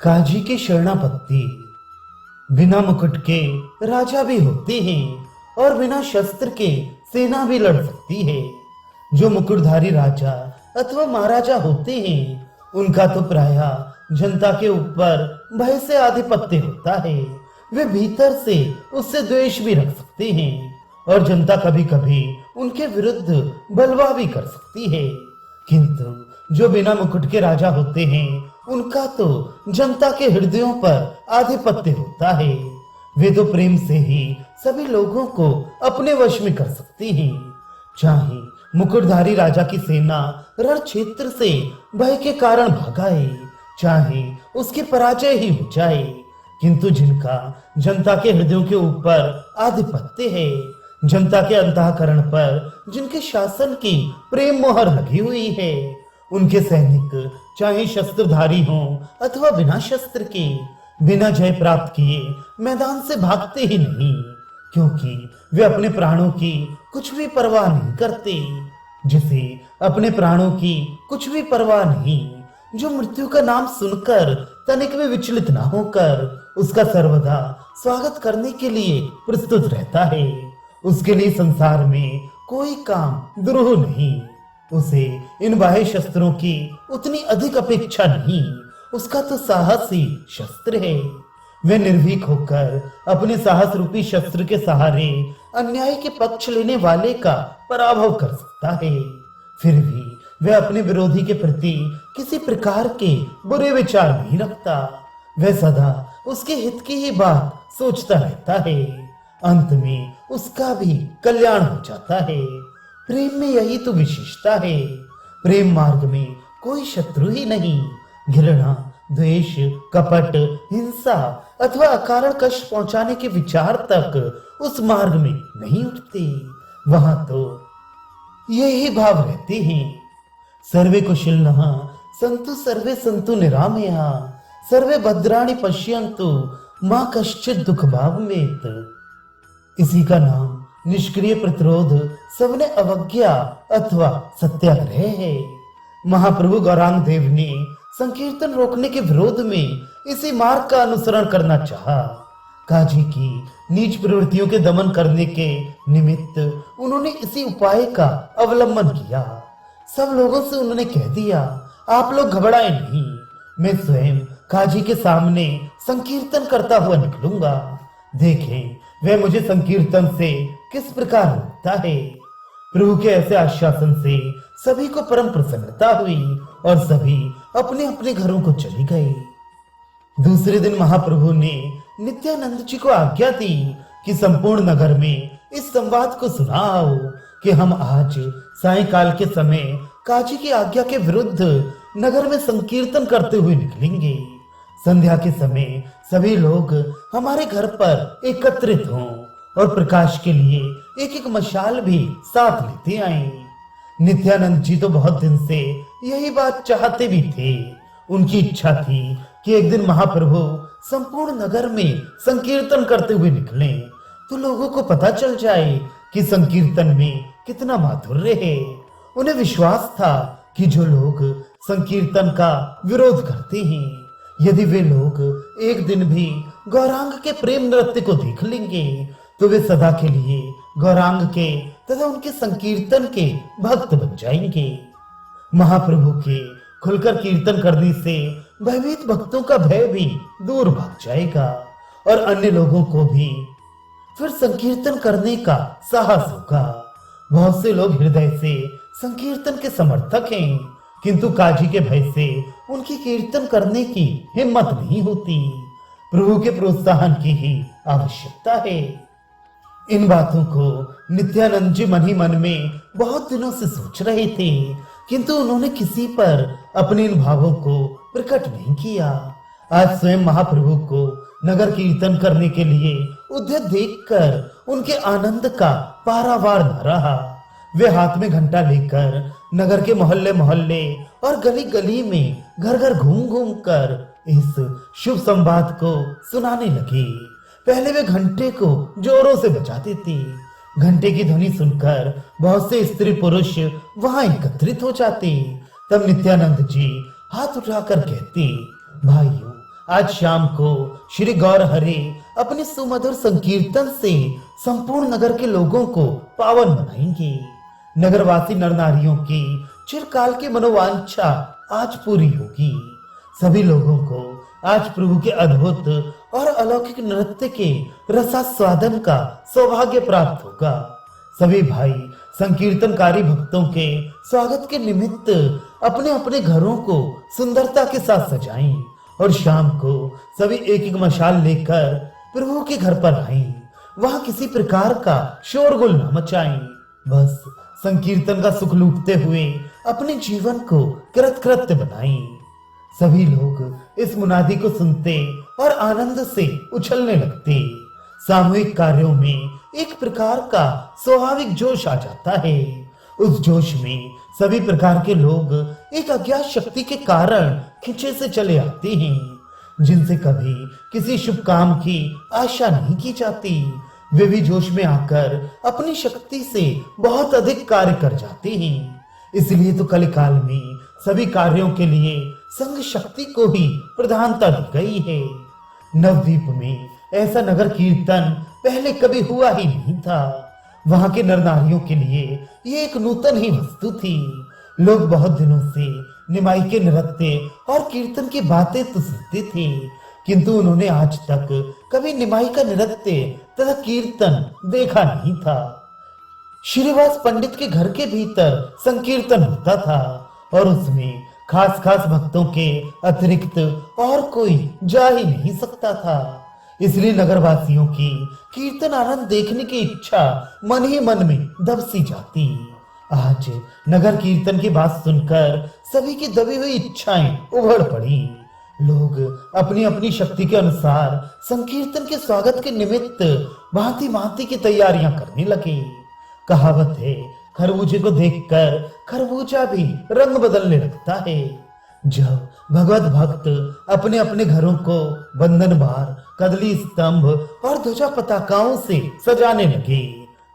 काजी की शरणापत्ति। बिना मुकुट के राजा भी होते हैं और बिना शस्त्र के सेना भी लड़ सकती है। जो मुकुटधारी राजा अथवा महाराजा होते हैं उनका तो प्रायः जनता के ऊपर भय से आधिपत्य होता है। वे भीतर से उससे द्वेष भी रख सकते हैं और जनता कभी कभी उनके विरुद्ध बलवा भी कर सकती है। किंतु जो बिना मुकुट के राजा होते हैं उनका तो जनता के हृदयों पर आधिपत्य होता है। वे तो प्रेम से ही सभी लोगों को अपने वश में कर सकते हैं। चाहे मुकुटधारी राजा की सेना रण क्षेत्र से भय के कारण भगाए, चाहे उसकी पराजय ही हो जाए, किंतु जिनका जनता के हृदयों के ऊपर आधिपत्य है, जनता के अंतःकरण पर जिनके शासन की प्रेम मोहर लगी हुई है, उनके सैनिक चाहे शस्त्रधारी हों अथवा बिना शस्त्र के, बिना जय प्राप्त किए मैदान से भागते ही नहीं, क्योंकि वे अपने प्राणों की कुछ भी परवाह नहीं करते। जिसे अपने प्राणों की कुछ भी परवाह नहीं, जो मृत्यु का नाम सुनकर तनिक भी विचलित ना होकर उसका सर्वदा स्वागत करने के लिए प्रस्तुत रहता है, उसके लिए संसार में कोई काम दुरूह नहीं। उसे इन बाह्य शस्त्रों की उतनी अधिक अपेक्षा नहीं, उसका तो साहस ही शस्त्र है। वह निर्भीक होकर अपने साहस रूपी शस्त्र के सहारे अन्याय के पक्ष लेने वाले का पराभव कर सकता है। फिर भी वह अपने विरोधी के प्रति किसी प्रकार के बुरे विचार नहीं रखता। वह सदा उसके हित की ही बात सोचता रहता है। अंत में उसका भी कल्याण हो जाता है। प्रेम में यही तो विशेषता है। प्रेम मार्ग में कोई शत्रु ही नहीं। घृणा, द्वेष, कपट, हिंसा अथवा अकारण कष्ट पहुंचाने के विचार तक उस मार्ग में नहीं उठते। वहां तो यही भाव रहते हैं। सर्वे कुशलिनः सन्तु सर्वे सन्तु निरामयाः सर्वे भद्राणि पश्यन्तु मा कश्चित् दुःख भावमेत्। इसी का नाम निष्क्रिय प्रतिरोध, सबने अवज्ञा अथवा सत्याग्रह है। महाप्रभु गौरांग देव ने संकीर्तन रोकने के विरोध में इसी मार्ग का अनुसरण करना चाहा। काजी की नीच प्रवृत्तियों के दमन करने के निमित्त उन्होंने इसी उपाय का अवलंबन किया। सब लोगों से उन्होंने कह दिया, आप लोग घबराएं नहीं, मैं स्वयं काजी के सामने संकीर्तन करता हुआ निकलूंगा। देखें वह मुझे संकीर्तन से किस प्रकार रोकता है। प्रभु के ऐसे आश्वासन से सभी को परम प्रसन्नता हुई और सभी अपने अपने घरों को चले गए। दूसरे दिन महाप्रभु ने नित्यानंद जी को आज्ञा दी कि संपूर्ण नगर में इस संवाद को सुनाओ कि हम आज सायंकाल के समय काजी की आज्ञा के विरुद्ध नगर में संकीर्तन करते हुए निकलेंगे। संध्या के समय सभी लोग हमारे घर पर एकत्रित हों और प्रकाश के लिए एक एक मशाल भी साथ लेते आए। नित्यानंद जी तो बहुत दिन से यही बात चाहते भी थे। उनकी इच्छा थी कि एक दिन महाप्रभु संपूर्ण नगर में संकीर्तन करते हुए निकलें तो लोगों को पता चल जाए कि संकीर्तन में कितना माधुर्य है। उन्हें विश्वास था कि जो लोग संकीर्तन का विरोध करते हैं, यदि वे लोग एक दिन भी गौरांग के प्रेम नृत्य को देख लेंगे तो वे सदा के लिए गौरांग के तथा उनके संकीर्तन के भक्त बन जाएंगे। महाप्रभु के खुलकर कीर्तन करने से भयभीत भक्तों का भय भी दूर भाग जाएगा और अन्य लोगों को भी फिर संकीर्तन करने का साहस होगा। बहुत से लोग हृदय से संकीर्तन के समर्थक हैं, किंतु काजी के भय से उनकी कीर्तन करने की हिम्मत नहीं होती। प्रभु के प्रोत्साहन की ही आवश्यकता है। इन बातों को नित्यानंद जी मन ही मन में बहुत दिनों से सोच रहे थे, किंतु उन्होंने किसी पर अपने इन भावों को प्रकट नहीं किया। आज स्वयं महाप्रभु को नगर कीर्तन करने के लिए उद्यत देखकर उनके आनंद का पारावार न रहा। वे हाथ में घंटा लेकर नगर के मोहल्ले मोहल्ले और गली गली में घर घर घूम घूम कर इस शुभ संवाद को सुनाने लगे। पहले वे घंटे को जोरों से बजाते थे। घंटे की ध्वनि सुनकर बहुत से स्त्री पुरुष वहां एकत्रित हो जाते। तब नित्यानंद जी हाथ उठाकर कहते, भाइयों आज शाम को श्री गौर हरे अपने सुमधुर संकीर्तन से संपूर्ण नगर के लोगों को पावन बनाएंगे। नगरवासी नर नारियों की चिरकाल की मनोवांछा आज पूरी होगी। सभी लोगों को आज प्रभु के अद्भुत और अलौकिक नृत्य के रसास्वादन का सौभाग्य प्राप्त होगा। सभी भाई संकीर्तनकारी भक्तों के स्वागत के निमित्त अपने अपने घरों को सुंदरता के साथ सजाएं और शाम को सभी एक एक मशाल लेकर प्रभु के घर पर आएं। वहां किसी प्रकार का शोरगुल न मचाएं, बस संकीर्तन का सुख लूटते हुए अपने जीवन को कृतकृत्य बनाएं। सभी लोग इस मुनादी को सुनते और आनंद से उछलने लगते। सामूहिक कार्यों में एक प्रकार का स्वाभाविक जोश आ जाता है। उस जोश में सभी प्रकार के लोग एक अज्ञात शक्ति के कारण खींचे से चले आते हैं, जिनसे कभी किसी शुभ काम की आशा नहीं की जाती। वे भी जोश में आकर अपनी शक्ति से बहुत अधिक कार्य कर जाते हैं। इसलिए तो कलिकाल में सभी कार्यों के लिए संघ शक्ति को ही प्रधानता दी गई है। नवद्वीप में ऐसा नगर कीर्तन पहले कभी हुआ ही नहीं था। वहां के नर नारियों के लिए ये एक नूतन ही वस्तु थी। लोग बहुत दिनों से निमाई के नृत्य और कीर्तन की बातें तो सुनते थे, किंतु उन्होंने आज तक कभी निमाई का नृत्य तथा कीर्तन देखा नहीं था। श्रीवास पंडित के घर के भीतर संकीर्तन होता था और उसमें खास खास भक्तों के अतिरिक्त और कोई जा ही नहीं सकता था। इसलिए नगरवासियों की कीर्तन आनंद देखने की इच्छा मन ही मन में दब सी जाती। आज नगर कीर्तन की बात सुनकर सभी की दबी हुई इच्छाएं उभड़ पड़ी। लोग अपनी अपनी शक्ति के अनुसार संकीर्तन के स्वागत के निमित्त भांति भांति की तैयारियां करने लगे। कहावत है, खरबूजे को देखकर खरबूजा भी रंग बदलने लगता है। जब भगवत भक्त अपने अपने घरों को बंधन बार, कदली स्तंभ और ध्वजा पताकाओं से सजाने लगे,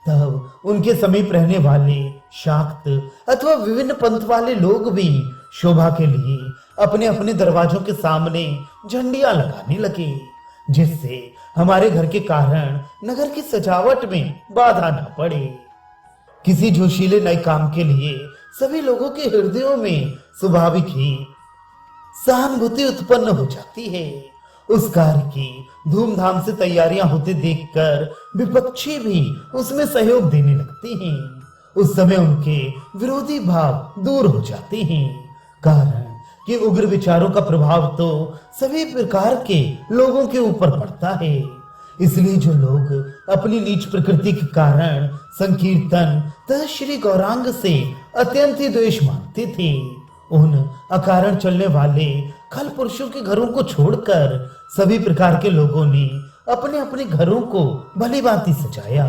तब उनके समीप रहने वाले शाक्त अथवा विभिन्न पंथ वाले लोग भी शोभा के लिए अपने अपने दरवाजों के सामने झंडियां लगाने लगे, जिससे हमारे घर के कारण नगर की सजावट में बाधा न पड़े। किसी जोशीले नए काम के लिए सभी लोगों के हृदयों में स्वाभाविक ही सहानुभूति उत्पन्न हो जाती है। उस कार्य की धूमधाम से तैयारियां होते देखकर विपक्षी भी उसमें सहयोग देने लगते हैं। उस समय उनके विरोधी भाव दूर हो जाते हैं, कारण कि उग्र विचारों का प्रभाव तो सभी प्रकार के लोगों के ऊपर पड़ता है। इसलिए जो लोग अपनी नीच प्रकृति के कारण संकीर्तन तथा श्री गौरांग से अत्यंत ही द्वेष मानते थे, उन अकारण चलने वाले खल पुरुषों के घरों को छोड़कर सभी प्रकार के लोगों ने अपने अपने घरों को भली भांति सजाया।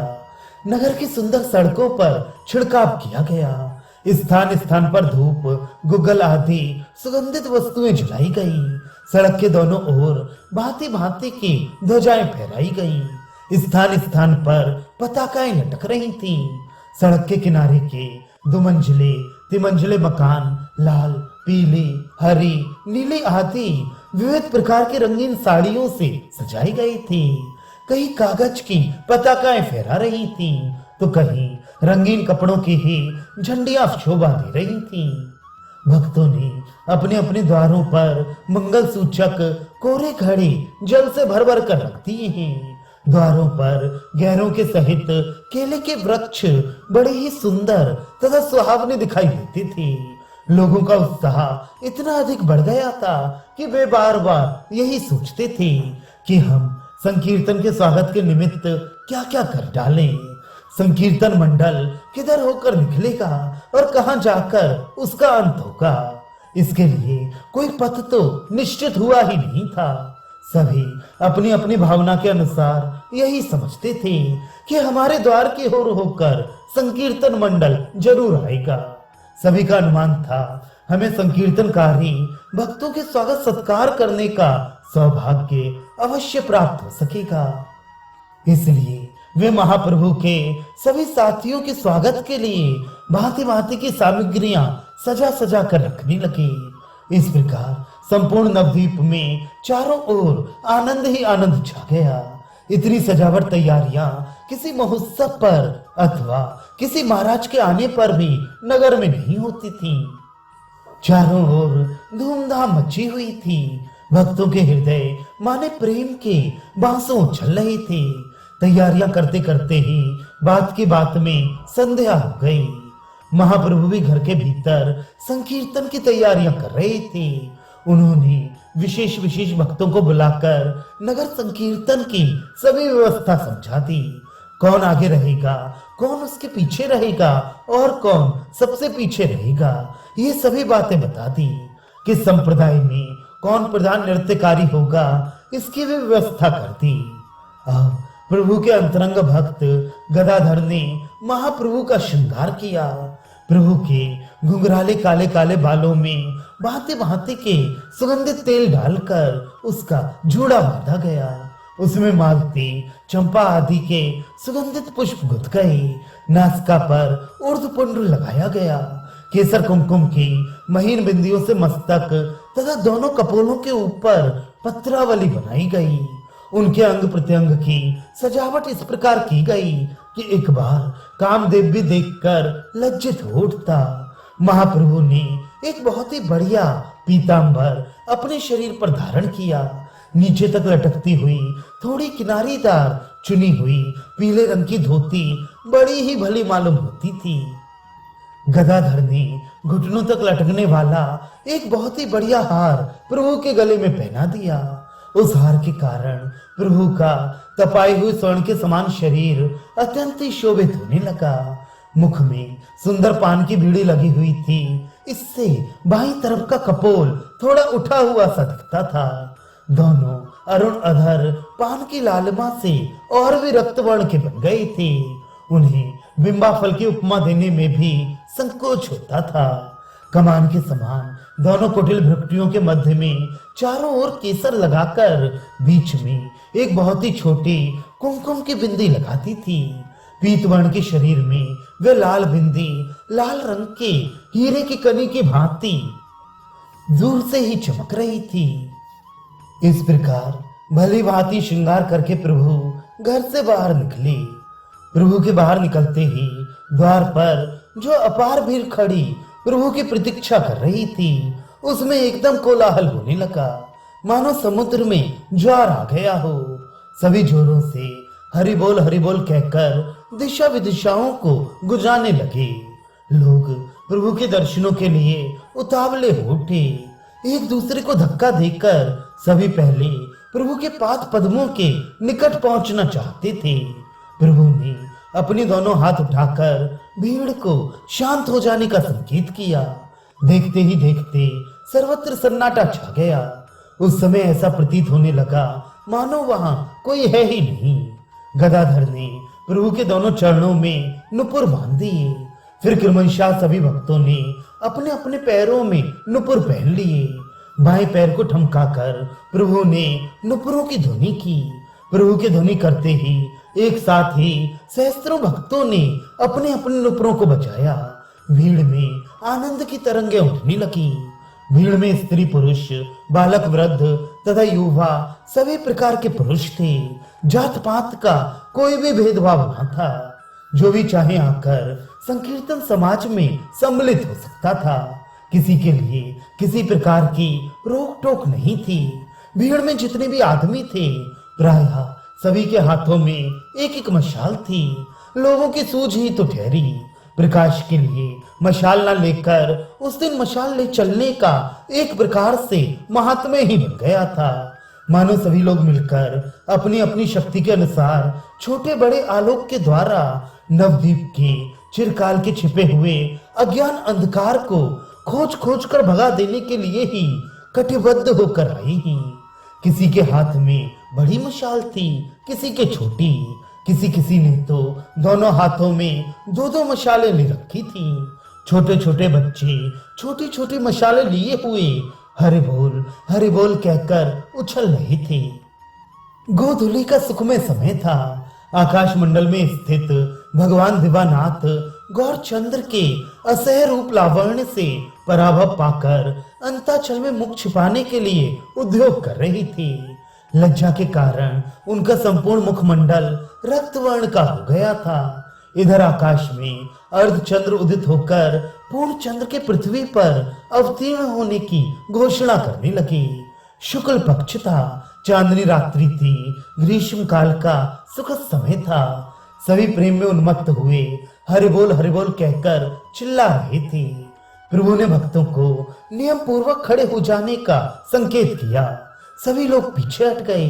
नगर की सुंदर सड़कों पर छिड़काव किया गया। स्थान स्थान पर धूप, गुग्गल आदि सुगंधित वस्तुएं जलाई गई। सड़क के दोनों ओर भांति भांति की ध्वजाएं फहराई गई। स्थान स्थान पर पताकाएं लटक रही थीं। सड़क के किनारे के दुमंजिले तिमंजिले मकान लाल, पीली, हरी, नीली आदि विविध प्रकार की रंगीन साड़ियों से सजाई गई थी। कहीं कागज की पताकाएं फहरा रही थीं, तो कहीं रंगीन कपड़ों की ही झंडियां शोभा दे रही थीं। भक्तों ने अपने अपने द्वारों पर मंगल सूचक कोरे घड़े जल से भर भर कर रख दिए हैं। द्वारों पर गैरों के सहित केले के वृक्ष बड़े ही सुंदर तथा सुहावने दिखाई देते थे। लोगों का उत्साह इतना अधिक बढ़ गया था कि वे बार बार यही सोचते थे कि हम संकीर्तन के स्वागत के निमित्त क्या क्या कर डालें। संकीर्तन मंडल किधर होकर निकलेगा और कहां जाकर उसका अंत होगा, इसके लिए कोई पथ तो निश्चित हुआ ही नहीं था। सभी अपनी अपनी भावना के अनुसार यही समझते थे कि हमारे द्वार की ओर होकर संकीर्तन मंडल जरूर आएगा। सभी का अनुमान था हमें संकीर्तनकारी भक्तों के स्वागत सत्कार करने का सौभाग्य अवश्य प्राप्त हो सकेगा। इसलिए वे महाप्रभु के सभी साथियों के स्वागत के लिए भांति भांति की सामग्रियां सजा सजा कर रखने लगे। इस प्रकार संपूर्ण नवद्वीप में चारों ओर आनंद ही आनंद छा गया। इतनी सजावट तैयारियां किसी महोत्सव पर अथवा किसी महाराज के आने पर भी नगर में नहीं होती थी। चारों ओर धूमधाम मची हुई थी। भक्तों के हृदय माने प्रेम के बांसुर उछल रहे थे। तैयारियां करते करते ही बात की बात में संध्या हो गई। महाप्रभु भी घर के भीतर संकीर्तन की तैयारियां कर रहे थे। उन्होंने विशेष विशेष भक्तों को बुलाकर नगर संकीर्तन की सभी व्यवस्था समझा दी। कौन आगे रहेगा, कौन उसके पीछे रहेगा और कौन सबसे पीछे रहेगा, ये सभी बातें बता दी। किस संप्रदाय में कौन प्रधान नृत्यकारी होगा, इसकी भी व्यवस्था कर दी। अब प्रभु के अंतरंग भक्त गदाधर ने महाप्रभु का श्रृंगार किया। प्रभु के घुंघराले काले काले बालों में भांति भांति के सुगंधित तेल डालकर उसका जूड़ा बांधा गया। उसमें मालती, चंपा आदि के सुगंधित पुष्प गुथ गए। नासिका पर ऊर्ध्वपुंड लगाया गया। केसर कुमकुम की महीन बिंदियों से मस्तक तथा दोनों कपोलों के ऊपर पत्रावली बनाई गई। उनके अंग प्रत्यंग की सजावट इस प्रकार की गई कि एक बार कामदेव भी देखकर लज्जित हो उठता। महाप्रभु ने एक बहुत ही बढ़िया पीतांबर अपने शरीर पर धारण किया। नीचे तक लटकती हुई थोड़ी किनारीदार चुनी हुई पीले रंग की धोती बड़ी ही भली मालूम होती थी। गदाधर ने घुटनों तक लटकने वाला एक बहुत ही बढ़िया हार प्रभु के गले में पहना दिया। उस हार के कारण प्रभु का तपाए हुए स्वर्ण के समान शरीर अत्यंत ही शोभित होने लगा। मुख में सुंदर पान की बीड़ी लगी हुई थी। इससे बाईं तरफ का कपोल थोड़ा उठा हुआ सा दिखता था। दोनों अरुण अधर पान की लालिमा से और भी रक्तवर्ण के बन गए थे। उन्हें बिंबा फल की उपमा देने में भी संकोच होता था। कमान के समान दोनों कुटिल भ्रुकुटियों के मध्य में चारों ओर केसर लगाकर बीच में एक बहुत ही छोटी कुमकुम की बिंदी लगाती थी। पीतवर्ण के शरीर में वे लाल बिंदी लाल रंग के हीरे की कनी की भांति दूर से ही चमक रही थी। इस प्रकार भली भांति श्रृंगार करके प्रभु घर से बाहर निकले। प्रभु के बाहर निकलते ही द्वार पर जो अपार भीड़ खड़ी प्रभु की प्रतीक्षा कर रही थी, उसमें एकदम कोलाहल होने लगा, मानो समुद्र में ज्वार आ गया हो। सभी जोरों से हरि बोल कहकर दिशा विदिशाओं को गुजारने लगे। लोग प्रभु के दर्शनों के लिए उतावले हो उठे। एक दूसरे को धक्का देकर सभी पहले प्रभु के पाद पद्मों के निकट पहुंचना चाहते थे। प्रभु ने अपने दोनों हाथ उठाकर भीड़ को शांत हो जाने का संकेत किया। देखते ही देखते सर्वत्र सन्नाटा छा गया। उस समय ऐसा प्रतीत होने लगा मानो वहां कोई है ही नहीं। गदाधर ने प्रभु के दोनों चरणों में नुपुर बांध दिए। फिर क्रमशः सभी भक्तों ने अपने अपने पैरों में नुपुर पहन लिए। बाएं पैर को ठमकाकर प्रभु ने नुपुरों की ध्वनि की। प्रभु की ध्वनि करते ही एक साथ ही सहस्त्रों भक्तों ने अपने अपने नुपुरों को बजाया। भीड़ में आनंद की तरंगें उठने लगी। भीड़ में स्त्री पुरुष बालक वृद्ध तथा युवा सभी प्रकार के पुरुष थे। जात पात का कोई भी भेदभाव न था। जो भी चाहे आकर संकीर्तन समाज में सम्मिलित हो सकता था। किसी के लिए किसी प्रकार की रोक टोक नहीं थी। भीड़ में जितने भी आदमी थे प्रायः सभी के हाथों में एक एक मशाल थी। लोगों की सूझ ही तो ठहरी। प्रकाश के लिए मशाल न लेकर उस दिन मशाल ले चलने का एक प्रकार से महात्म्य ही बन गया था। मानो सभी लोग मिलकर अपनी अपनी शक्ति के अनुसार छोटे बड़े आलोक के द्वारा नवद्वीप के चिरकाल के छिपे हुए अज्ञान अंधकार को खोज खोज कर भगा देने के लिए ही कटिबद्ध होकर आई ही। किसी के हाथ में बड़ी मशाल थी, किसी के छोटी। किसी ने तो दोनों हाथों में दो दो मशालें ले रखी थी। छोटे छोटे बच्चे छोटी छोटी मशालें लिए हुए हरि बोल कहकर उछल रहे थे। गोधूली का सुखमय समय था। आकाश मंडल में स्थित भगवान दिवानाथ गौर चंद्र के असह रूप लावण्य से पराभव पाकर अंताचल में मुख छिपाने के लिए उद्योग कर रही थी। लज्जा के कारण उनका संपूर्ण मुखमंडल रक्तवर्ण का हो गया था। इधर आकाश में अर्धचंद्र उदित होकर पूर्ण चंद्र के पृथ्वी पर अवतीर्ण होने की घोषणा करने लगी। शुक्ल पक्ष था, चांदनी रात्रि थी, ग्रीष्म काल का सुखद समय था। सभी प्रेम में उन्मत्त हुए हरि बोल कहकर चिल्ला रहे थे। प्रभु ने भक्तों को नियम पूर्वक खड़े हो जाने का संकेत किया। सभी लोग पीछे हट गए।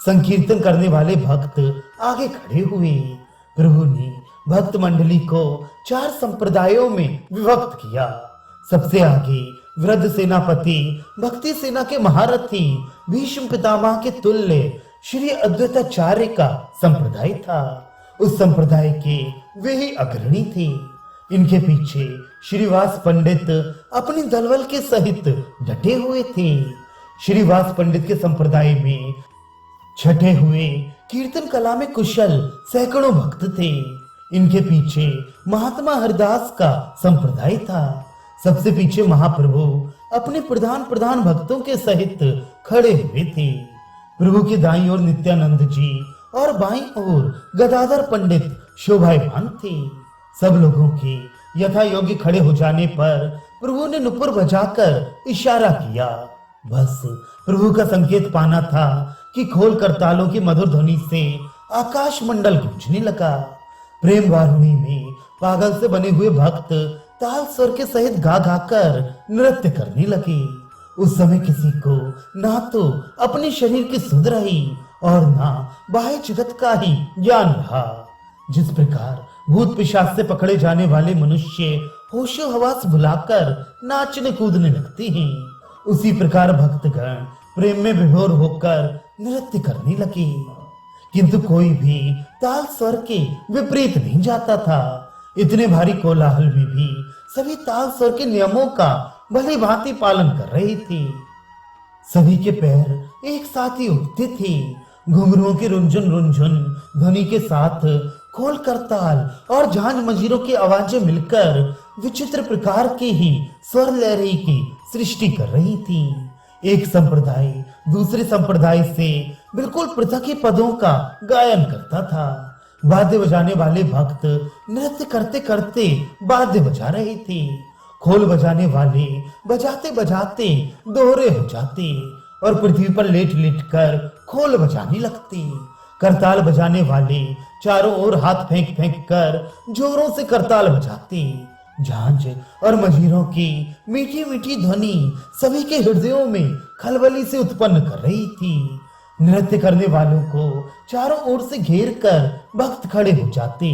संकीर्तन करने वाले भक्त आगे खड़े हुए। प्रभु ने भक्त मंडली को 4 संप्रदायों में विभक्त किया। सबसे आगे वृद्ध सेनापति, भक्ति सेना के महारथी, भीष्म पितामह के तुल्य श्री अद्वैताचार्य का संप्रदाय था। उस संप्रदाय के वे ही अग्रणी थे। इनके पीछे श्रीवास पंडित अपनी दलबल के सहित डटे हुए थे। श्रीवास पंडित के संप्रदाय में छठे हुए कीर्तन कला में कुशल सैकड़ों भक्त थे। इनके पीछे महात्मा हरिदास का संप्रदाय था। सबसे पीछे महाप्रभु अपने प्रधान भक्तों के सहित खड़े हुए थे। प्रभु के दाईं ओर नित्यानंद जी और बाईं ओर गदाधर पंडित शोभायमान थे। सब लोगों के यथा योग्य खड़े हो जाने पर प्रभु ने नुपुर बजाकर इशारा किया। बस प्रभु का संकेत पाना था कि खोल करतालों की मधुर ध्वनि से आकाश मंडल गूंजने लगा। प्रेम वारुणी में पागल से बने हुए भक्त ताल स्वर के सहित गा गाकर नृत्य करने लगे। उस समय किसी को ना तो अपने शरीर की सुध रही और ना बाह्य जगत का ही ज्ञान रहा। जिस प्रकार भूत पिशाच से पकड़े जाने वाले मनुष्य होशो हवास भुलाकर नाचने कूदने लगते हैं, उसी प्रकार भक्तगण प्रेम में विभोर होकर नृत्य करने लगे। किंतु कोई भी ताल स्वर के विपरीत नहीं जाता था। इतने भारी कोलाहल में भी सभी ताल स्वर के नियमों का भली भांति पालन कर रहे थे। सभी के पैर एक साथ ही उठते थे। घुंघरुओं की रुंझुन रुंझुन ध्वनि के साथ खोल करताल और झांझ मजीरों की आवाजें मिलकर विचित्र प्रकार के ही स्वर लहरी की सृष्टि कर रही थी। एक संप्रदाय दूसरे संप्रदाय से बिल्कुल पृथक ही पदों का गायन करता था। वाद्य बजाने वाले भक्त नृत्य करते करते वाद्य बजा रहे थे। खोल बजाने वाले बजाते बजाते दोहरे हो जाते और पृथ्वी पर लेट लेट कर खोल बजाने लगते। करताल बजाने वाले चारों ओर हाथ फेंक फेंक कर जोरों से करताल बजाते। झांझ और मजीरों की मीठी मीठी ध्वनि सभी के हृदयों में खलबली से उत्पन्न कर रही थी। नृत्य करने वालों को चारों ओर से घेर कर भक्त खड़े हो जाते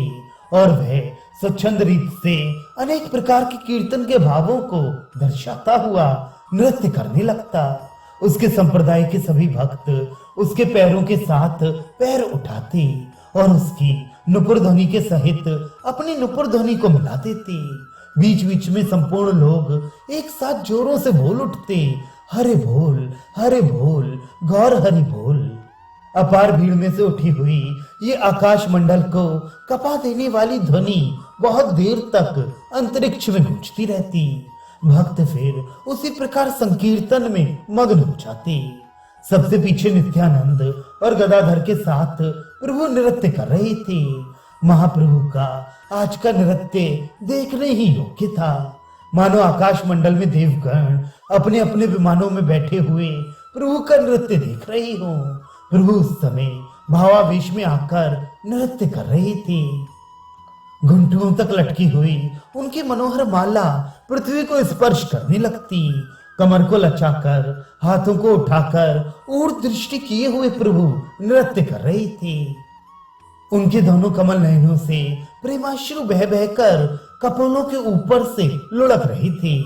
और वह स्वच्छंद रीत से अनेक प्रकार के कीर्तन के भावों को दर्शाता हुआ नृत्य करने लगता। उसके संप्रदाय के सभी भक्त उसके पैरों के साथ पैर उठाते और उसकी नुपुर ध्वनि के सहित अपनी नुपुर ध्वनि को मिला देते। बीच बीच में संपूर्ण लोग एक साथ जोरों से बोल उठते, हरे बोल गौर हरि बोल। अपार भीड़ में से उठी हुई ये आकाश मंडल को कपा देने वाली ध्वनि बहुत देर तक अंतरिक्ष में गूंजती रहती। भक्त फिर उसी प्रकार संकीर्तन में मग्न हो जाते। सबसे पीछे नित्यानंद और गदाधर के साथ प्रभु नृत्य कर रहे थे। महाप्रभु का आज का नृत्य देखने ही योग्य था। मानो आकाश मंडल में देवगण अपने अपने विमानों में बैठे हुए प्रभु का नृत्य देख रहे हो। प्रभु उस समय भावावेश में आकर नृत्य कर रहे थे। घुंटुओं तक लटकी हुई उनकी मनोहर माला पृथ्वी को स्पर्श करने लगती। कमर को लचाकर हाथों को उठाकर ऊर्ध्व दृष्टि किए हुए प्रभु नृत्य कर रहे थे। उनके दोनों कमल नयनों से प्रेमाश्रु बह बहकर कपोलों के ऊपर से लुढ़क रही थी।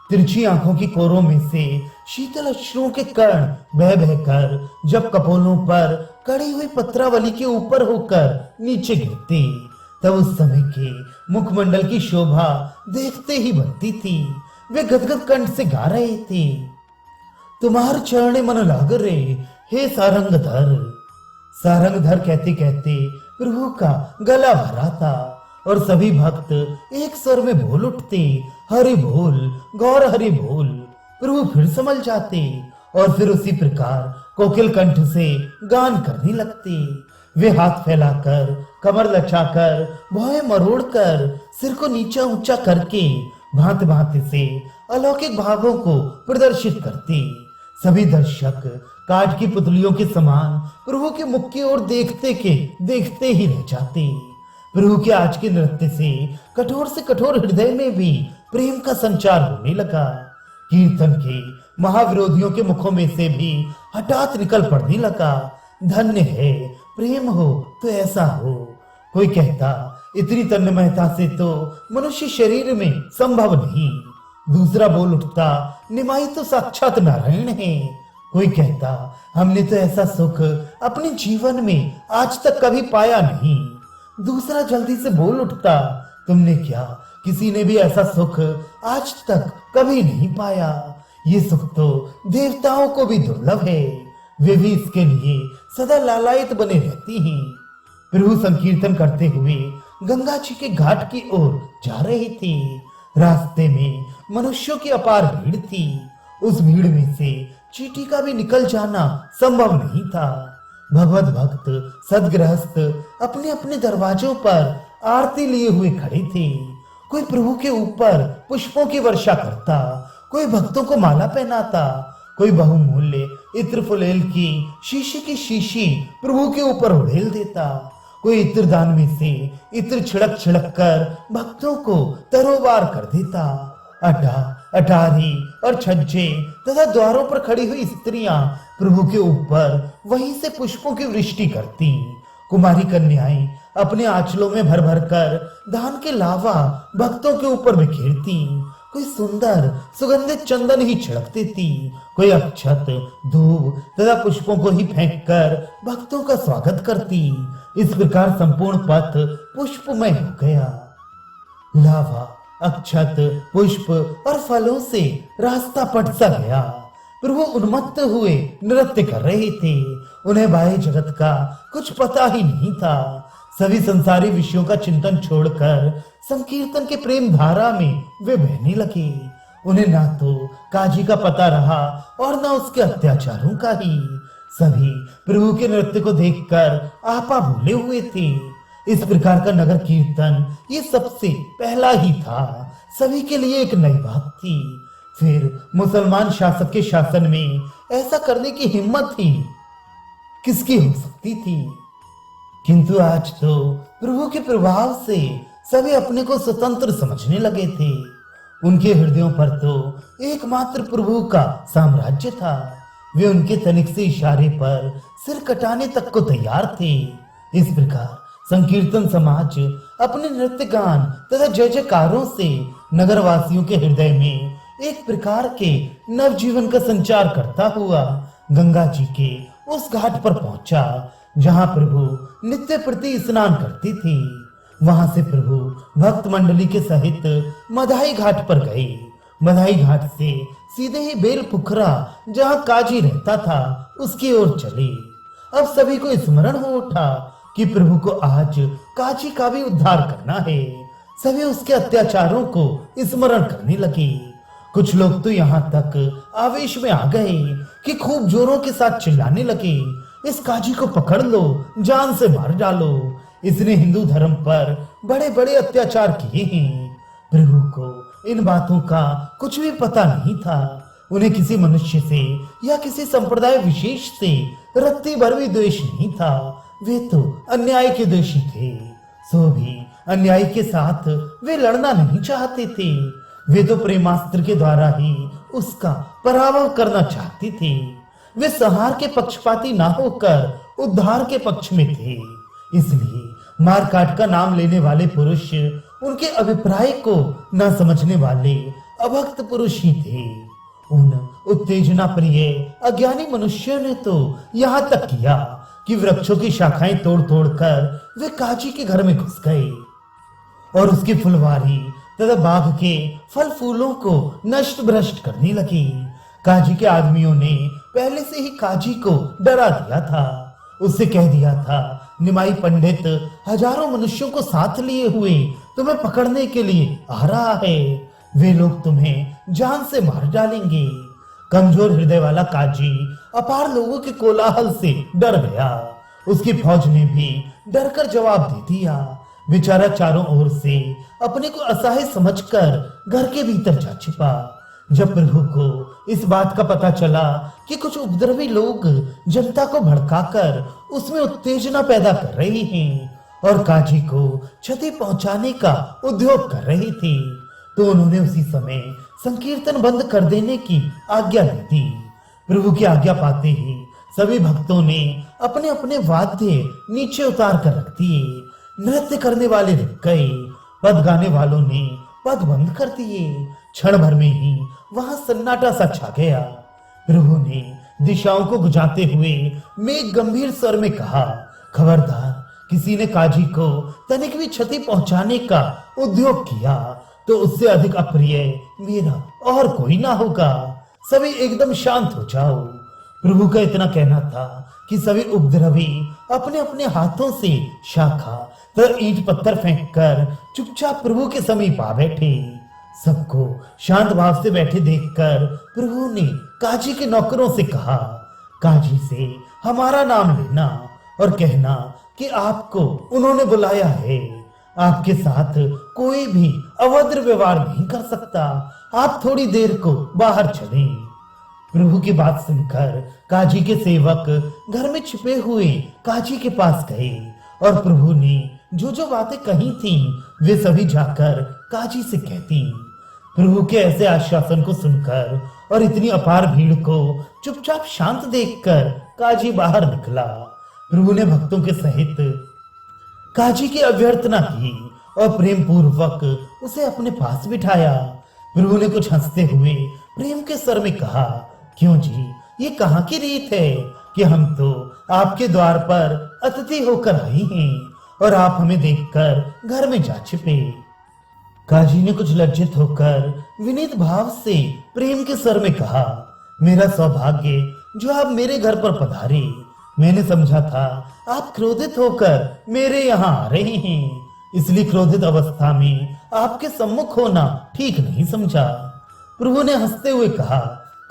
तिरछी आंखों की कोरों में से शीतल अश्रुओं के कण बह बहकर जब कपोलों पर कड़ी हुई पत्रावली के ऊपर होकर नीचे गिरते, तब उस समय के मुखमंडल की शोभा देखते ही बनती थी। वे गदगद कंठ से गा रहे थे, तुम्हार चरणे मन लाग रे हे सारंगधर। सारंगधर कहते कहते प्रभु का गला भरा था और सभी भक्त एक स्वर में बोल उठते, हरि बोल गौर हरि बोल। प्रभु फिर संभल जाते और फिर उसी प्रकार कोकिल कंठ से गान करने लगते। वे हाथ फैलाकर, कमर लचाकर, भौहें मरोड़कर, सिर को नीचा ऊंचा करके भांति भांति से अलौकिक भावों को प्रदर्शित करते। सभी दर्शक काठ की पुतलियों के समान प्रभु के मुख की ओर देखते ही रह जाते। प्रभु के आज के नृत्य से कठोर हृदय में भी प्रेम का संचार होने लगा। कीर्तन के महाविरोधियों के मुखों में से भी हठात निकल पड़ने लगा, धन्य है, प्रेम हो तो ऐसा हो। कोई कहता, इतनी तन्मयता से तो मनुष्य शरीर में संभव नहीं। दूसरा बोल उठता, निमाई तो साक्षात नारायण है। कोई कहता, हमने तो ऐसा सुख अपने जीवन में आज तक कभी पाया नहीं। दूसरा जल्दी से बोल उठता, तुमने क्या, किसी ने भी ऐसा सुख आज तक कभी नहीं पाया। ये सुख तो देवताओं को भी दुर्लभ है, वे भी इसके लिए सदा लालायित बने रहती हैं। प्रभु संकीर्तन करते हुए गंगा जी के घाट की ओर जा रहे थे। रास्ते में मनुष्यों की अपार भीड़ थी। उस भीड़ में से चींटी का भी निकल जाना संभव नहीं था। भगवत भक्त सदगृहस्थ अपने अपने दरवाजों पर आरती लिए हुए खड़े थे। कोई प्रभु के ऊपर पुष्पों की वर्षा करता, कोई भक्तों को माला पहनाता, कोई बहुमूल्य इत्र फुलेल की शीशी प्रभु के ऊपर उड़ेल देता, कोई इत्र दान में से इत्र छिड़क कर भक्तों को तरोवार कर देता। अटारी और छज्जे तथा द्वारों पर खड़ी हुई स्त्रियां प्रभु के ऊपर वहीं से पुष्पों की वृष्टि करती। कुमारी कन्याएं अपने आंचलों में भर भर कर धान के लावा भक्तों के ऊपर बिखेरती। कोई सुंदर सुगंधित चंदन ही छिड़क देती, कोई अक्षत, धूप तथा पुष्पों को ही फेंक कर भक्तों का स्वागत करती। इस प्रकार संपूर्ण पथ पुष्पमय हो गया। लावा, अक्षत, पुष्प और फलों से रास्ता पट सा गया। प्रभु उन्मत्त हुए नृत्य कर रहे थे। उन्हें बाह्य जगत का कुछ पता ही नहीं था। सभी संसारी विषयों का चिंतन छोड़कर संकीर्तन के प्रेम धारा में वे बहने लगे। उन्हें ना तो काजी का पता रहा और ना उसके अत्याचारों का ही। सभी प्रभु के नृत्य को देखकर आपा भूले हुए थे। इस प्रकार का नगर कीर्तन ये सबसे पहला ही था। सभी के लिए एक नई बात थी। फिर मुसलमान शासक के शासन में ऐसा करने की हिम्मत ही किसकी हो सकती थी। किंतु आज तो प्रभु के प्रभाव से सभी अपने को स्वतंत्र समझने लगे थे। उनके हृदयों पर तो एकमात्र प्रभु का साम्राज्य था। वे उनके तनिक से इशारे पर सिर कटाने तक को तैयार थे। इस प्रकार संकीर्तन समाज अपने नृत्य गान तथा जय जयकारों से नगरवासियों के हृदय में एक प्रकार के नवजीवन का संचार करता हुआ गंगा जी के उस घाट पर पहुंचा जहां प्रभु नित्य प्रति स्नान करती थी। वहां से प्रभु भक्त मंडली के सहित मधाई घाट पर गए। मधाई घाट से सीधे ही बेल पुखरा जहां काजी रहता था उसकी ओर चले। अब सभी को स्मरण हो उठा कि प्रभु को आज काजी का भी उद्धार करना है। सभी उसके अत्याचारों को स्मरण करने लगे। कुछ लोग तो यहाँ तक आवेश में आ गए कि खूब जोरों के साथ चिल्लाने लगे, इस काजी को पकड़ लो, जान से मार डालो, इसने हिंदू धर्म पर बड़े बड़े अत्याचार किए हैं। प्रभु को इन बातों का कुछ भी पता नहीं था। उन्हें किसी मनुष्य से या किसी संप्रदाय विशेष से रत्ती भर भी द्वेष नहीं था। वे तो अन्याय के दोषी थे। सो भी अन्याय के साथ वे लड़ना नहीं चाहते थे। वे तो प्रेमास्त्र के द्वारा ही उसका पराभव करना चाहते थे। वे संहार के पक्षपाती ना होकर उद्धार के पक्ष में थे। इसलिए मारकाट का नाम लेने वाले पुरुष उनके अभिप्राय को न समझने वाले अभक्त पुरुष ही थे। उन उत्तेजना प्रिय अज्ञानी मनुष्यों ने तो यहाँ तक किया कि वृक्षों की शाखाएं तोड़ तोड़ कर वे काजी के घर में घुस गए और उसकी फुलवारी तथा बाग के फल फूलों को नष्ट भ्रष्ट करने लगी। काजी के आदमियों ने पहले से ही काजी को डरा दिया था। उससे कह दिया था, निमाई पंडित हजारों मनुष्यों को साथ लिए हुए तुम्हें पकड़ने के लिए आ रहा है। वे लोग तुम्हें जान से मार डालेंगे। कमजोर हृदय वाला काजी अपार लोगों के कोलाहल से डर गया। उसकी फौज ने भी डरकर जवाब दे दिया। बेचारा चारों ओर से अपने को असहाय समझकर घर के भीतर जा छिपा। जब प्रभु को इस बात का पता चला कि कुछ उपद्रवी लोग जनता को भड़काकर उसमें उत्तेजना पैदा कर रहे हैं और काजी को क्षति पहुंचाने का उद्योग कर रहे थे, तो उन्होंने उसी समय संकीर्तन बंद कर देने की आज्ञा दे दी। प्रभु की आज्ञा पाते ही सभी भक्तों ने अपने अपने वाद्य नीचे उतार कर रख दिए। नृत्य करने वाले रुक गए, पद गाने वालों ने पद बंद कर दिए। क्षण भर में ही वहां सन्नाटा सा छा गया। प्रभु ने दिशाओं को गुजाते हुए मेघ गंभीर स्वर में कहा, खबरदार, किसी ने काजी को तनिक भी क्षति पहुंचाने का उद्योग किया तो उससे अधिक अप्रिय मेरा और कोई ना होगा। सभी एकदम शांत हो जाओ। प्रभु का इतना कहना था कि सभी उपद्रवी अपने अपने हाथों से शाखा तो ईंट पत्थर फेंककर चुपचाप प्रभु के समीप आ बैठे। सबको शांत भाव से बैठे देखकर प्रभु ने काजी के नौकरों से कहा, काजी से हमारा नाम लेना और कहना कि आपको उन्होंने बुलाया है। आपके साथ कोई भी अभद्र व्यवहार नहीं कर सकता। आप थोड़ी देर को बाहर चलें। प्रभु की बात सुनकर काजी के सेवक घर में छिपे हुए काजी के पास गए और प्रभु ने जो जो बातें कही थी वे सभी जाकर काजी से कहती। प्रभु के ऐसे आश्वासन को सुनकर और इतनी अपार भीड़ को चुपचाप शांत देखकर काजी बाहर निकला। प्रभु ने भक्तों के सहित काजी की अभ्यर्थना की और प्रेम पूर्वक उसे अपने पास बिठाया। प्रभु ने कुछ हंसते हुए प्रेम के स्वर में कहा, क्यों जी, ये कहाँ की रीत है कि हम तो आपके द्वार पर अतिथि होकर आए हैं और आप हमें देखकर घर में जा छिपे। काजी ने कुछ लज्जित होकर विनीत भाव से प्रेम के स्वर में कहा, मेरा सौभाग्य जो आप मेरे घर पर पधारे। मैंने समझा था आप क्रोधित होकर मेरे यहाँ आ रहे हैं, इसलिए क्रोधित अवस्था में आपके सम्मुख होना ठीक नहीं समझा। प्रभु ने हंसते हुए कहा,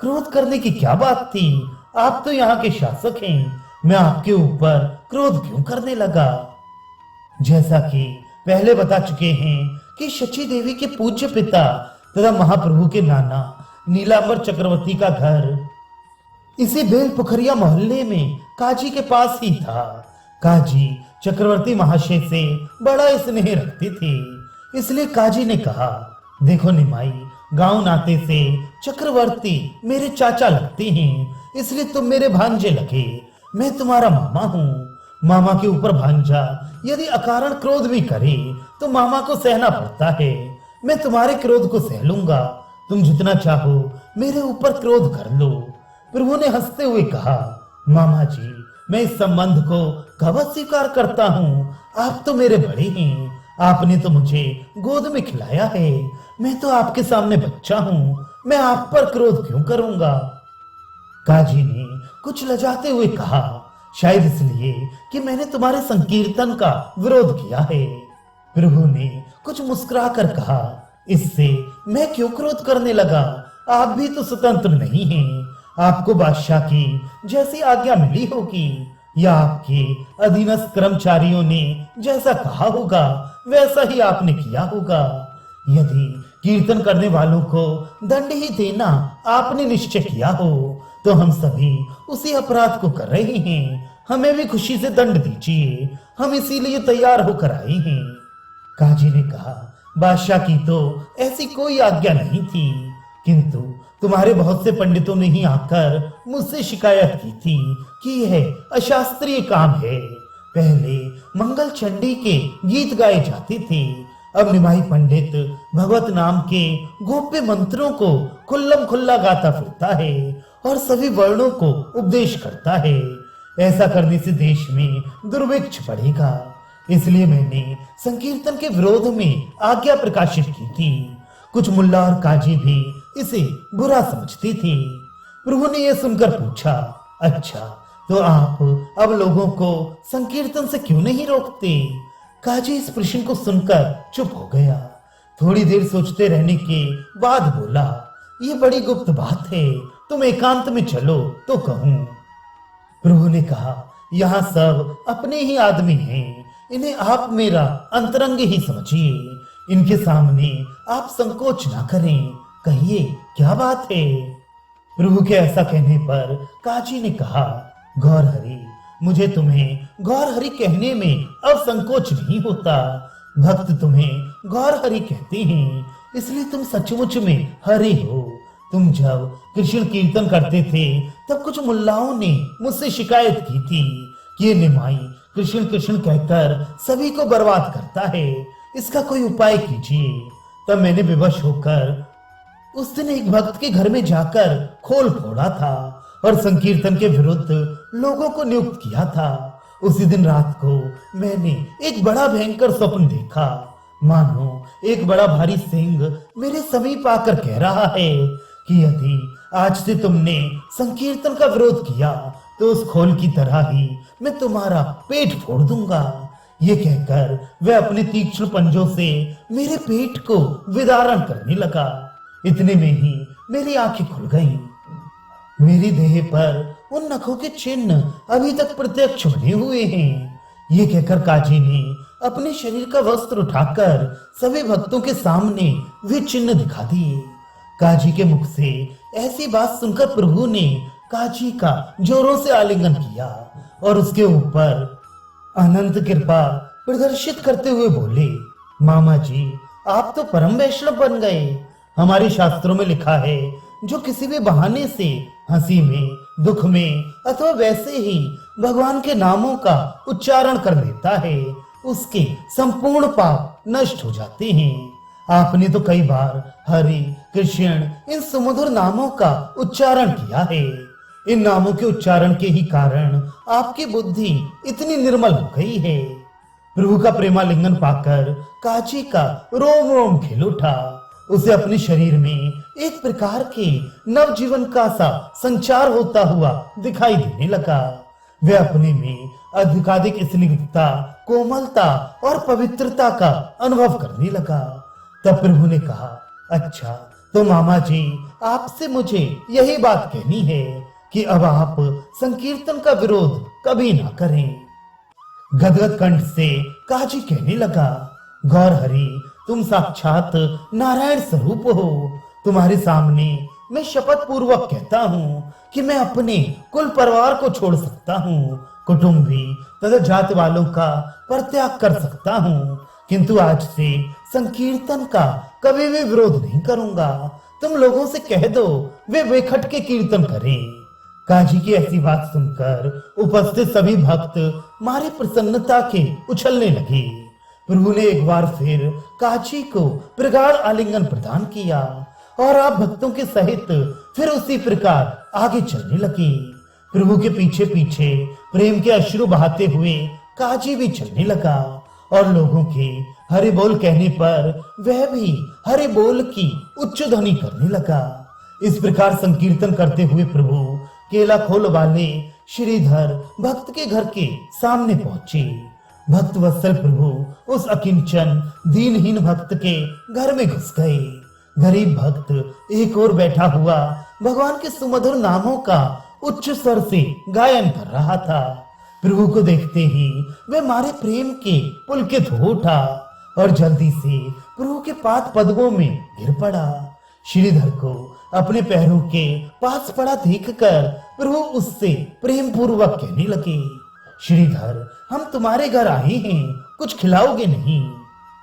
क्रोध करने की क्या बात थी, आप तो यहाँ के शासक हैं, मैं आपके ऊपर क्रोध क्यों करने लगा। जैसा कि पहले बता चुके हैं कि शची देवी के पूज्य पिता तथा महाप्रभु के नाना नीलांबर चक्रवर्ती का घर इसी बेल पुखरिया मोहल्ले में काजी के पास ही था। काजी चक्रवर्ती महाशय से बड़ा स्नेह रखते थे, इसलिए काजी ने कहा, देखो निमाई, गांव नाते से चक्रवर्ती मेरे चाचा लगते हैं, इसलिए तुम मेरे भांजे लगे। मैं तुम्हारा मामा हूँ। मामा के ऊपर भांजा यदि अकारण क्रोध भी करे तो मामा को सहना पड़ता है। मैं तुम्हारे क्रोध को सह लूंगा, तुम जितना चाहो मेरे ऊपर क्रोध कर लो। प्रभु ने हंसते हुए कहा, मामा जी, मैं इस संबंध को कब स्वीकार करता हूँ। आप तो मेरे बड़े हैं, आपने तो मुझे गोद में खिलाया है। मैं तो आपके सामने बच्चा हूँ, मैं आप पर क्रोध क्यों करूंगा। काजी ने कुछ लजाते हुए कहा, शायद इसलिए कि मैंने तुम्हारे संकीर्तन का विरोध किया है। प्रभु ने कुछ मुस्कुरा कर कहा, इससे मैं क्यों क्रोध करने लगा, आप भी तो स्वतंत्र नहीं हैं। आपको बादशाह की जैसी आज्ञा मिली होगी या आपके अधीनस्थ कर्मचारियों ने जैसा कहा होगा वैसा ही आपने किया होगा। यदि कीर्तन करने वालों को दंड ही देना आपने निश्चय किया हो तो हम सभी उसी अपराध को कर रहे हैं। हमें भी खुशी से दंड दीजिए, हम इसीलिए तैयार होकर आए हैं। काजी ने कहा, बादशाह की तो ऐसी कोई आज्ञा नहीं थी, किंतु तुम्हारे बहुत से पंडितों ने ही आकर मुझसे शिकायत की थी कि यह अशास्त्रीय काम है। पहले मंगल चंडी के गीत गाए जाते थे, अब निमाई पंडित भगवत नाम के गोप्य मंत्रों को खुल्लम खुल्ला गाता फिरता है और सभी वर्णों को उपदेश करता है। ऐसा करने से देश में दुर्भिक्ष बढ़ेगा, इसलिए मैंने संकीर्तन के विरोध में आज्ञा प्रकाशित की थी। कुछ मुल्ला और काजी भी इसे बुरा समझते थे। प्रभु ने यह सुनकर पूछा, अच्छा, तो आप अब लोगों को संकीर्तन से क्यों नहीं रोकते। काजी इस प्रश्न को सुनकर चुप हो गया। थोड़ी देर सोचते रहने के बाद बोला, ये बड़ी गुप्त बात है, तुम एकांत में चलो तो कहूं। प्रभु ने कहा, यहाँ सब अपने ही आदमी हैं, इन्हें आप मेरा अंतरंग ही समझिए। इनके सामने आप संकोच ना करें, कहिए क्या बात है। प्रभु के ऐसा कहने पर काजी ने कहा, गौरहरि, मुझे तुम्हें गौरहरि कहने में अब संकोच नहीं होता। भक्त तुम्हें गौरहरि कहते हैं, इसलिए तुम सचमुच में हरि हो। तुम जब कृष्ण कीर्तन करते थे तब कुछ मुल्लाओं ने मुझसे शिकायत की थी कि ये निमाई कृष्ण कृष्ण कहकर सभी को बर्बाद करता है, इसका कोई उपाय कीजिए। तब मैंने विवश होकर उस दिन एक भक्त के घर में जाकर खोल फोड़ा था और संकीर्तन के विरुद्ध लोगों को नियुक्त किया था। उसी दिन रात को मैंने एक बड़ा भयंकर स्वप्न देखा, मानो एक बड़ा भारी सिंह मेरे समीप आकर कह रहा है कि यदि आज से तुमने संकीर्तन का विरोध किया तो उस खोल की तरह ही मैं तुम्हारा पेट फोड़ दूंगा। ये कहकर वह अपने तीक्ष्ण पंजों से मेरे पेट को विदारण करने लगा। इतने में ही मेरी आंखें खुल गईं। मेरी देह पर उन नखों के चिन्ह अभी तक प्रत्यक्ष बने हुए हैं। ये कहकर काजी ने अपने शरीर का वस्त्र उठाकर सभी भक्तों के सामने वे चिन्ह दिखा दिए। काजी के मुख से ऐसी बात सुनकर प्रभु ने काजी का जोरों से आलिंगन किया और उसके ऊपर अनंत कृपा प्रदर्शित करते हुए बोले, मामा जी, आप तो परम वैष्णव बन गए। हमारे शास्त्रों में लिखा है, जो किसी भी बहाने से हंसी में, दुख में अथवा वैसे ही भगवान के नामों का उच्चारण कर लेता है, उसके संपूर्ण पाप नष्ट हो जाते हैं। आपने तो कई बार हरि कृष्ण इन सुमधुर नामों का उच्चारण किया है। इन नामों के उच्चारण के ही कारण आपकी बुद्धि इतनी निर्मल हो गई है। प्रभु का प्रेमालिंगन पाकर काची का रोम रोम खिल उठा। उसे अपने शरीर में एक प्रकार के नवजीवन का सा संचार होता हुआ दिखाई देने लगा। वह अपने में अधिकाधिक स्निग्धता, कोमलता और पवित्रता का अनुभव करने लगा। तब प्रभु ने कहा, अच्छा तो मामा जी, आपसे मुझे यही बात कहनी है कि अब आप संकीर्तन का विरोध कभी ना करें। गदगद कंठ से काजी कहने लगा, गौरहरि, तुम साक्षात नारायण स्वरूप हो। तुम्हारे सामने मैं शपथ पूर्वक कहता हूँ कि मैं अपने कुल परिवार को छोड़ सकता हूँ, कुटुंबी तथा जात वालों का परित्याग कर सकता हूँ, किंतु आज से संकीर्तन का कभी भी विरोध नहीं करूंगा। तुम लोगों से कह दो वे बेखट के कीर्तन करें। काजी की ऐसी बात सुनकर उपस्थित सभी भक्त मारे प्रसन्नता के उछलने लगे। प्रभु ने एक बार फिर काजी को प्रगाढ़ आलिंगन प्रदान किया और आप भक्तों के सहित फिर उसी प्रकार आगे चलने लगे। प्रभु के पीछे पीछे प्रेम के अश्रु बहाते हुए काजी भी चलने लगा और लोगों के हरि बोल कहने पर वह भी हरि बोल की उच्च ध्वनि करने लगा। इस प्रकार संकीर्तन करते हुए प्रभु केला खोल वाले श्रीधर भक्त के घर के सामने पहुंचे। भक्त वत्सल प्रभु उस अकिंचन दीनहीन भक्त के घर में घुस गए। गरीब भक्त एक ओर बैठा हुआ भगवान के सुमधुर नामों का उच्च स्वर से गायन कर रहा था। प्रभु को देखते ही वह मारे प्रेम के पुलकित हो उठा और जल्दी से प्रभु के पाद पद्मों में गिर पड़ा। श्रीधर को अपने पैरों के पास पड़ा देखकर प्रभु उससे प्रेम पूर्वक कहने लगे, श्रीधर, हम तुम्हारे घर आए हैं, कुछ खिलाओगे नहीं?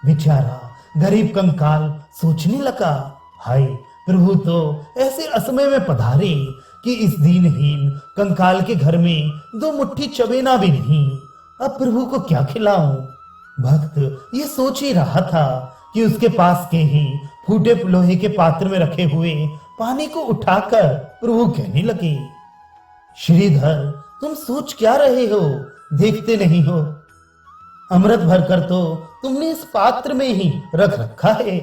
बेचारा गरीब कंकाल सोचने लगा, हाय, प्रभु तो ऐसे असमय में पधारे कि इस दीनहीन कंकाल के घर में दो मुट्ठी चबेना भी नहीं। अब प्रभु को क्या खिलाऊं? भक्त ये सोच ही रहा था कि उसके पास के ही फूटे लोहे के पात्र में रखे हुए पानी को उठाकर प्रभु कहने लगे, श्रीधर, तुम सोच क्या रहे हो? देखते नहीं हो अमृत भरकर तो तुमने इस पात्र में ही रख रखा है।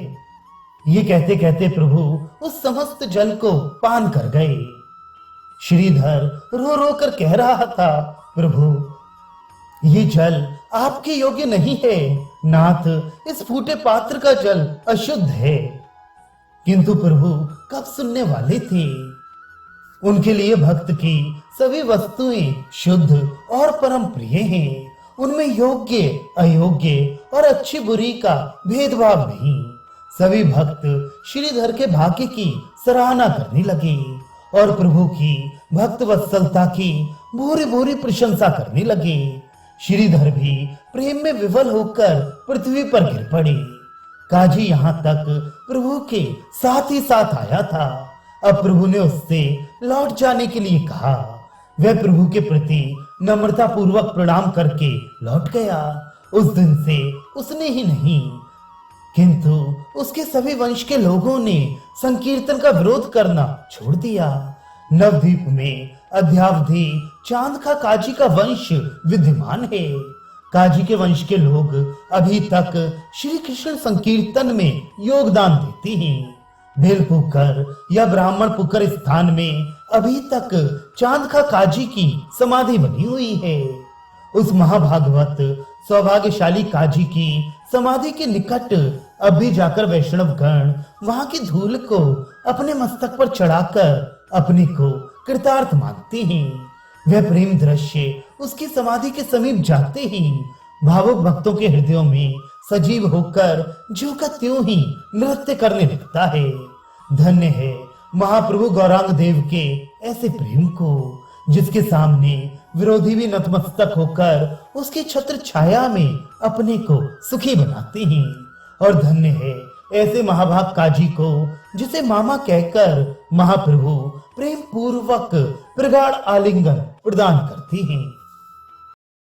ये कहते कहते प्रभु उस समस्त जल को पान कर गए। श्रीधर रो रो कर कह रहा था, प्रभु, ये जल आपके योग्य नहीं है। नाथ, इस फूटे पात्र का जल अशुद्ध है। किंतु प्रभु कब सुनने वाले थे। उनके लिए भक्त की सभी वस्तुएं शुद्ध और परम प्रिय हैं। उनमें योग्य अयोग्य और अच्छी बुरी का भेदभाव नहीं। सभी भक्त श्रीधर के भाग्य की सराहना करने लगे और प्रभु की भक्त वत्सलता की भूरी भूरी प्रशंसा करने लगे। श्रीधर भी प्रेम में विवल होकर पृथ्वी पर गिर पड़े। काजी यहाँ तक प्रभु के साथ ही साथ आया था। अब प्रभु ने उससे लौट जाने के लिए कहा। वह प्रभु के प्रति नम्रता पूर्वक प्रणाम करके लौट गया। उस दिन से उसने ही नहीं किंतु उसके सभी वंश के लोगों ने संकीर्तन का विरोध करना छोड़ दिया। नवद्वीप में अद्यावधि चांदखा काजी का वंश विद्यमान है। काजी के वंश के लोग अभी तक श्री कृष्ण संकीर्तन में योगदान देते हैं। बेलपुकर या ब्राह्मण पुकर स्थान में अभी तक चांदखा काजी की समाधि बनी हुई है। उस महाभागवत सौभाग्यशाली काजी की समाधि के निकट अब भी जाकर वैष्णव गण वहां की धूल को अपने मस्तक पर चढ़ाकर अपने को कृतार्थ मानते हैं। वह प्रेम दृश्य उसकी समाधि के समीप जाते ही भावुक भक्तों के हृदयों में सजीव होकर ज्यों का त्यों ही नृत्य करने लगता है। धन्य है महाप्रभु गौरांग देव के ऐसे प्रेम को, जिसके सामने विरोधी भी नतमस्तक होकर उसकी छत्र छाया में अपने को सुखी बनाते हैं। और धन्य है ऐसे महाभाग काजी को, जिसे मामा कहकर महाप्रभु प्रेम पूर्वक प्रगाढ़ आलिंगन प्रदान करते हैं।